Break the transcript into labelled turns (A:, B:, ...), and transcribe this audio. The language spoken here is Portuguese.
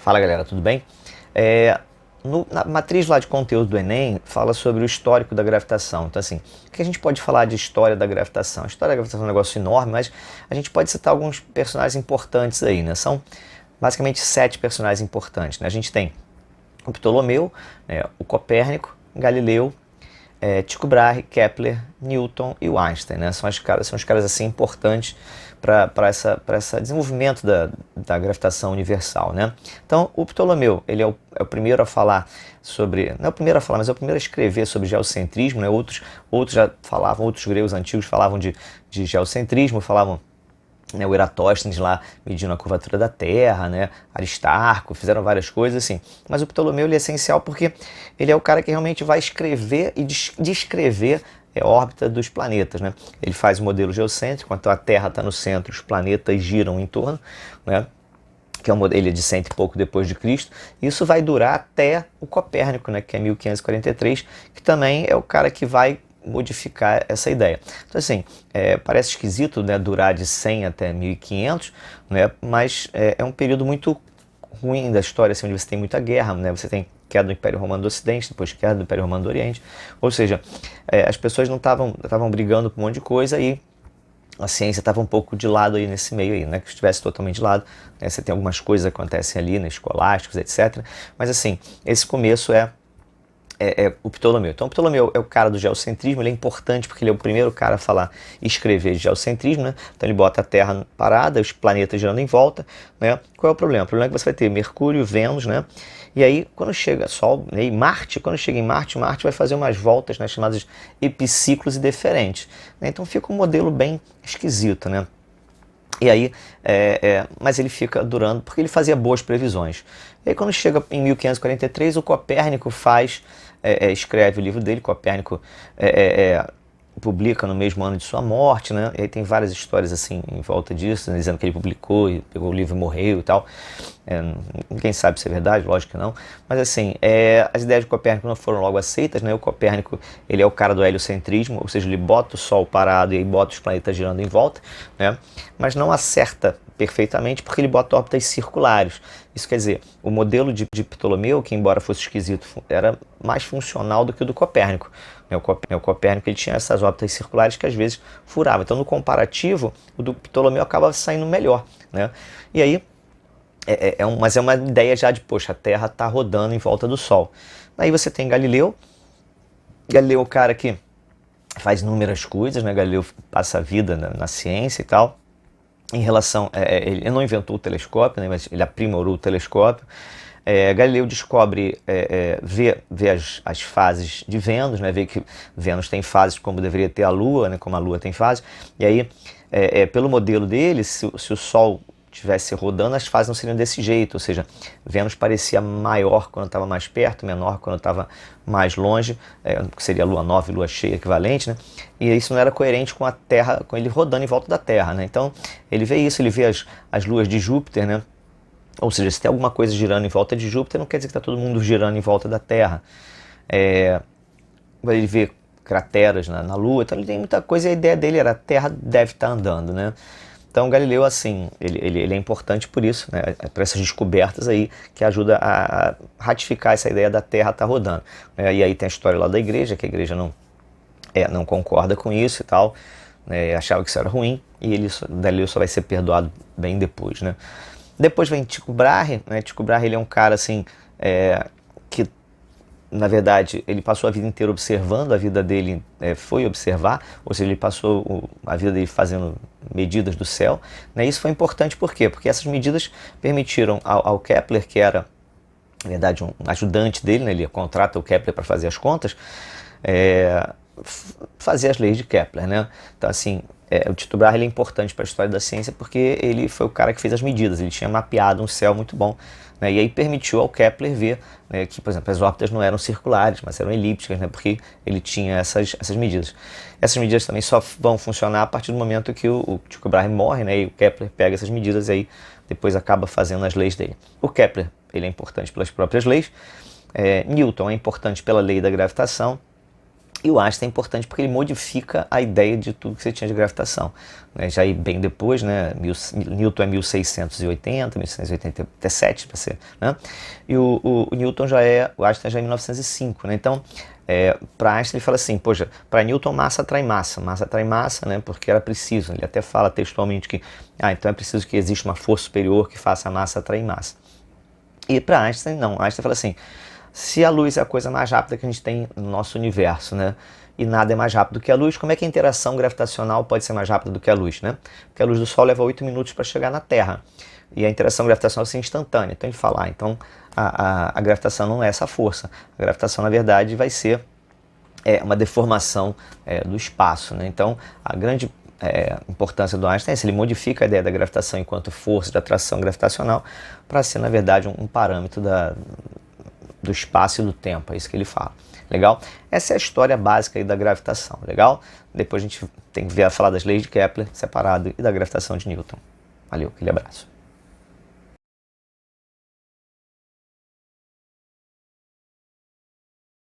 A: Fala galera, tudo bem? Na matriz lá de conteúdo do Enem fala sobre o histórico da gravitação. Então assim, o que a gente pode falar de história da gravitação? A história da gravitação é um negócio enorme, mas a gente pode citar alguns personagens importantes aí, né? São basicamente 7 personagens importantes, né? A gente tem o Ptolomeu, né, o Copérnico, Galileu, Tycho Brahe, Kepler, Newton e o Einstein, né? São os caras assim importantes para esse desenvolvimento da gravitação universal, né? Então, o Ptolomeu, ele é o primeiro a falar sobre, não é o primeiro a falar, mas é o primeiro a escrever sobre geocentrismo, né? Outros já falavam, outros gregos antigos falavam de geocentrismo, falavam, né, o Eratóstenes lá medindo a curvatura da Terra, né, Aristarco, fizeram várias coisas assim. Mas o Ptolomeu ele é essencial porque ele é o cara que realmente vai escrever e descrever a órbita dos planetas, né? Ele faz o modelo geocêntrico, enquanto a Terra está no centro, os planetas giram em torno, né? Que é um modelo, ele é de 100 e pouco depois de Cristo. Isso vai durar até o Copérnico, né, que é 1543, que também é o cara que vai modificar essa ideia. Então assim, parece esquisito, né, durar de 100 até 1500, né, mas é um período muito ruim da história, assim, onde você tem muita guerra, né, você tem queda do Império Romano do Ocidente, depois queda do Império Romano do Oriente, ou seja, as pessoas não estavam brigando por um monte de coisa e a ciência estava um pouco de lado aí nesse meio aí, não é que estivesse totalmente de lado, né, você tem algumas coisas que acontecem ali, né, escolásticos, etc, mas assim, esse começo é o Ptolomeu. Então o Ptolomeu é o cara do geocentrismo, ele é importante porque ele é o primeiro cara a falar e escrever de geocentrismo, né? Então ele bota a Terra parada, os planetas girando em volta, né? Qual é o problema? O problema é que você vai ter Mercúrio, Vênus, né? E aí quando chega Sol, né, e Marte, quando chega em Marte, Marte vai fazer umas voltas, né, chamadas epiciclos e deferentes, né? Então fica um modelo bem esquisito, né? E aí, mas ele fica durando porque ele fazia boas previsões. E aí quando chega em 1543, o Copérnico escreve o livro dele. Copérnico publica no mesmo ano de sua morte, né? E aí tem várias histórias assim em volta disso, né, dizendo que ele publicou e pegou o livro e morreu e tal. Ninguém sabe se é verdade, lógico que não. Mas assim, as ideias de Copérnico não foram logo aceitas, né? O Copérnico, ele é o cara do heliocentrismo, ou seja, ele bota o Sol parado e aí bota os planetas girando em volta, né? Mas não acerta perfeitamente porque ele bota órbitas circulares. Isso quer dizer, o modelo de Ptolomeu, que embora fosse esquisito, era mais funcional do que o do Copérnico. O Copérnico ele tinha essas órbitas circulares que às vezes furavam. Então, no comparativo, o do Ptolomeu acaba saindo melhor, né? E aí, mas é uma ideia já de, poxa, a Terra está rodando em volta do Sol. Aí você tem Galileu. Galileu é o cara que faz inúmeras coisas, né? Galileu passa a vida na ciência e tal. Em relação, ele não inventou o telescópio, né, mas ele aprimorou o telescópio. Galileu descobre, vê as fases de Vênus, né, vê que Vênus tem fases como deveria ter a Lua, né, como a Lua tem fases. E aí, pelo modelo dele, se o Sol estivesse rodando, as fases não seriam desse jeito, ou seja, Vênus parecia maior quando estava mais perto, menor quando estava mais longe, que seria Lua nova e Lua cheia equivalente, né? E isso não era coerente com a Terra, com ele rodando em volta da Terra, né? Então ele vê isso, ele vê as luas de Júpiter, né? Ou seja, se tem alguma coisa girando em volta de Júpiter, não quer dizer que está todo mundo girando em volta da Terra. Ele vê crateras na Lua, então ele tem muita coisa e a ideia dele era a Terra deve estar andando, né? Então Galileu, assim, ele é importante por isso, né, para essas descobertas aí, que ajuda a ratificar essa ideia da Terra estar rodando. E aí tem a história lá da igreja, que a igreja não concorda com isso e tal, né, achava que isso era ruim, e Galileu só vai ser perdoado bem depois, né. Depois vem Tycho Brahe, né, Tycho Brahe ele é um cara, assim, que na verdade, ele passou a vida inteira observando, a vida dele foi observar, ou seja, ele passou a vida dele fazendo medidas do céu, né? Isso foi importante por quê? Porque essas medidas permitiram ao Kepler, que era, na verdade, um ajudante dele, né? Ele contrata o Kepler para fazer as contas, fazer as leis de Kepler, né? Então, assim, o Tycho Brahe ele é importante para a história da ciência porque ele foi o cara que fez as medidas, ele tinha mapeado um céu muito bom, né? E aí permitiu ao Kepler ver, né, que, por exemplo, as órbitas não eram circulares, mas eram elípticas, né, porque ele tinha essas medidas. Essas medidas também só vão funcionar a partir do momento que o Tycho Brahe morre, né, e o Kepler pega essas medidas e aí depois acaba fazendo as leis dele. O Kepler ele é importante pelas próprias leis, Newton é importante pela lei da gravitação, E o Einstein é importante porque ele modifica a ideia de tudo que você tinha de gravitação. Né? Já aí bem depois, né? Newton é 1680, 1687, para ser, né? E o Newton o Einstein já é 1905, né? Então, para Einstein ele fala assim, poxa, para Newton massa atrai massa, né? Porque era preciso, ele até fala textualmente que, então é preciso que exista uma força superior que faça a massa atrair massa. E para Einstein, não. Einstein fala assim, se a luz é a coisa mais rápida que a gente tem no nosso universo, né? E nada é mais rápido que a luz, como é que a interação gravitacional pode ser mais rápida do que a luz, né? Porque a luz do Sol leva 8 minutos para chegar na Terra. E a interação gravitacional é instantânea. Então ele fala, então a gravitação não é essa força. A gravitação, na verdade, vai ser uma deformação do espaço, né? Então a grande importância do Einstein é essa, ele modifica a ideia da gravitação enquanto força de atração gravitacional para ser, na verdade, um parâmetro do espaço e do tempo, é isso que ele fala. Legal? Essa é a história básica aí da gravitação, legal? Depois a gente tem que falar das leis de Kepler separado e da gravitação de Newton. Valeu, aquele abraço.